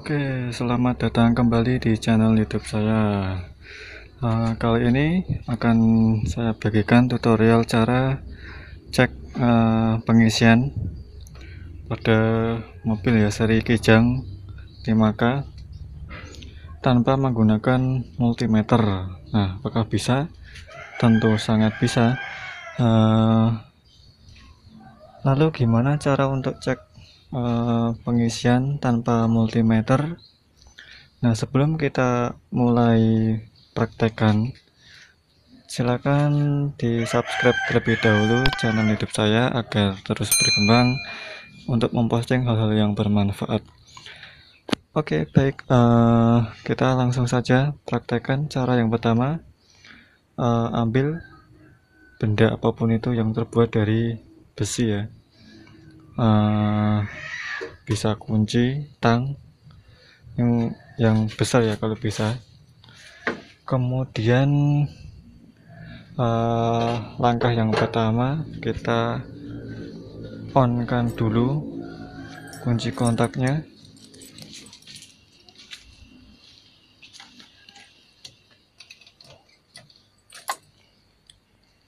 Oke, selamat datang kembali di channel YouTube saya. Kali ini akan saya bagikan tutorial cara cek pengisian pada mobil ya seri Kijang 5K tanpa menggunakan multimeter. Nah, apakah bisa? Tentu sangat bisa. Lalu gimana cara untuk cek pengisian tanpa multimeter? Nah, sebelum kita mulai praktekkan, silakan di subscribe terlebih dahulu channel YouTube saya agar terus berkembang untuk memposting hal-hal yang bermanfaat. Oke, baik, kita langsung saja praktekkan. Cara yang pertama, ambil benda apapun itu yang terbuat dari besi ya, bisa kunci, tang, yang besar ya kalau bisa. Kemudian langkah yang pertama, kita on kan dulu kunci kontaknya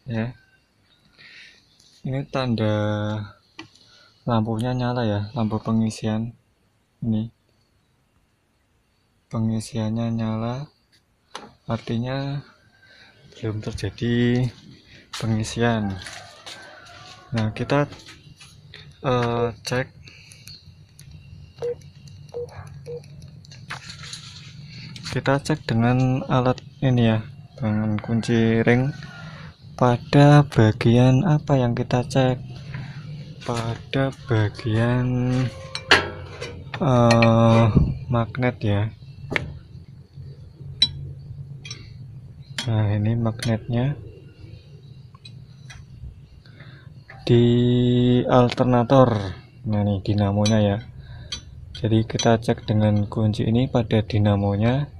ya. Ini tanda lampunya nyala ya, lampu pengisian. Ini pengisiannya nyala, artinya belum terjadi pengisian. Nah, kita cek dengan alat ini ya, dengan kunci ring. Pada bagian apa yang kita cek? Pada bagian magnet ya. Nah, ini magnetnya di alternator. Nah, ini dinamonya ya. Jadi kita cek dengan kunci ini pada dinamonya.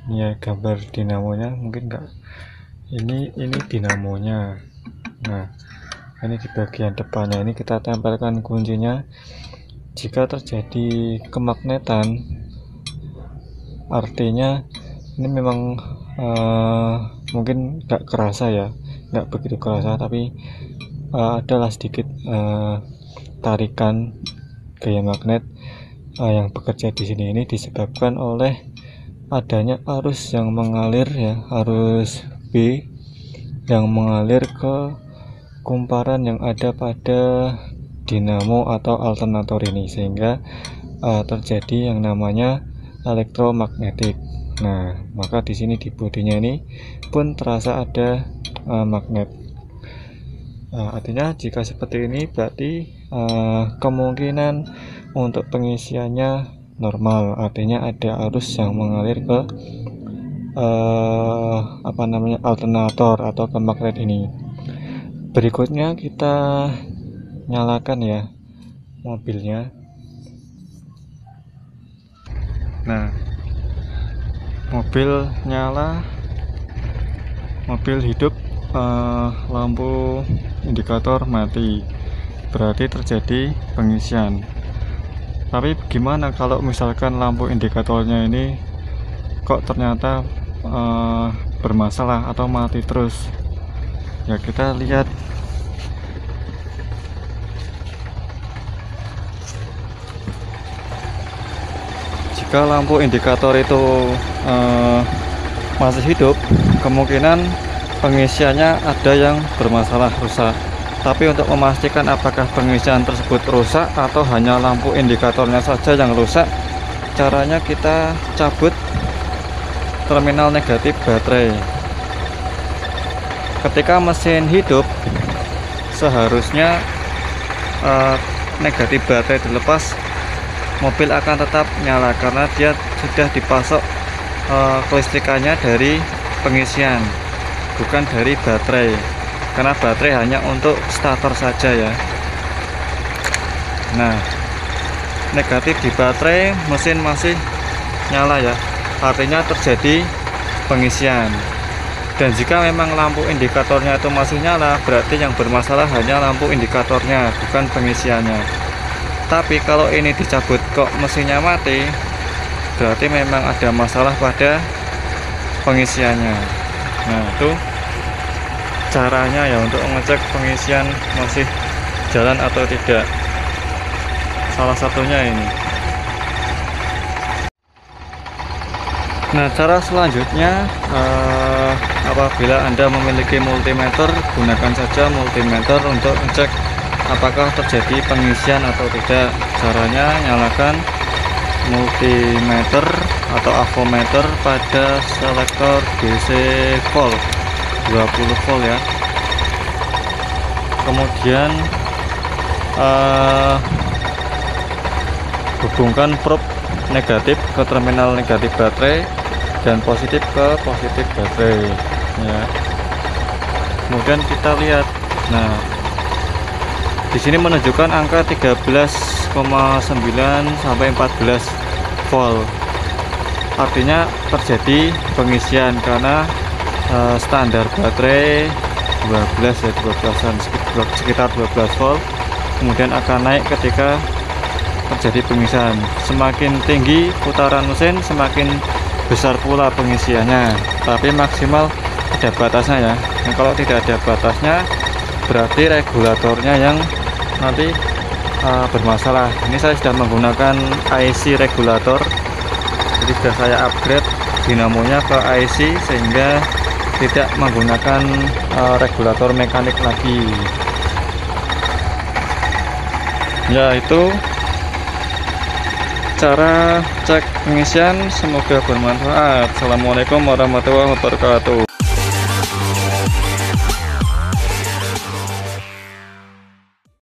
Ini ya gambar dinamonya, mungkin enggak. Ini dinamonya. Nah, ini di bagian depannya ini kita tempelkan kuncinya. Jika terjadi kemagnetan, artinya ini memang mungkin nggak kerasa ya, nggak begitu kerasa, tapi adalah sedikit tarikan gaya magnet yang bekerja di sini. Ini disebabkan oleh adanya arus yang mengalir ya, arus B yang mengalir ke kumparan yang ada pada dinamo atau alternator ini, sehingga terjadi yang namanya elektromagnetik. Nah, maka di sini di bodinya ini pun terasa ada magnet. Artinya jika seperti ini berarti kemungkinan untuk pengisiannya normal, artinya ada arus yang mengalir ke alternator atau ke magnet ini. Berikutnya kita nyalakan ya mobilnya. Nah, mobil nyala, mobil hidup, lampu indikator mati, berarti terjadi pengisian. Tapi gimana kalau misalkan lampu indikatornya ini kok ternyata bermasalah atau mati terus? Ya, kita lihat. Jika lampu indikator itu masih hidup, kemungkinan pengisiannya ada yang bermasalah, rusak. Tapi untuk memastikan apakah pengisian tersebut rusak atau hanya lampu indikatornya saja yang rusak, caranya kita cabut terminal negatif baterai. Ketika mesin hidup, seharusnya negatif baterai dilepas, mobil akan tetap nyala karena dia sudah dipasok kelistrikannya dari pengisian, bukan dari baterai, karena baterai hanya untuk starter saja ya. Nah, negatif di baterai, mesin masih nyala ya, artinya terjadi pengisian. Dan jika memang lampu indikatornya itu masih nyala, berarti yang bermasalah hanya lampu indikatornya, bukan pengisiannya. Tapi kalau ini dicabut kok mesinnya mati, berarti memang ada masalah pada pengisiannya. Nah, itu caranya ya untuk mengecek pengisian masih jalan atau tidak. Salah satunya ini. Nah, cara selanjutnya apabila Anda memiliki multimeter, gunakan saja multimeter untuk mengecek apakah terjadi pengisian atau tidak. Caranya nyalakan multimeter atau avometer pada selektor DC volt 20 volt ya. Kemudian hubungkan probe negatif ke terminal negatif baterai dan positif ke positif baterai ya. Kemudian kita lihat, nah di sini menunjukkan angka 13,9 sampai 14 volt, artinya terjadi pengisian karena standar baterai 12 ya, 12an, sekitar 12 volt, kemudian akan naik ketika terjadi pengisian. Semakin tinggi putaran mesin, semakin besar pula pengisiannya, tapi maksimal ada batasnya ya. Nah, kalau tidak ada batasnya berarti regulatornya yang nanti bermasalah. Ini saya sudah menggunakan IC regulator, jadi sudah saya upgrade dinamonya ke IC sehingga tidak menggunakan regulator mekanik lagi ya. Itu cara cek pengisian, semoga bermanfaat. Assalamualaikum warahmatullahi wabarakatuh.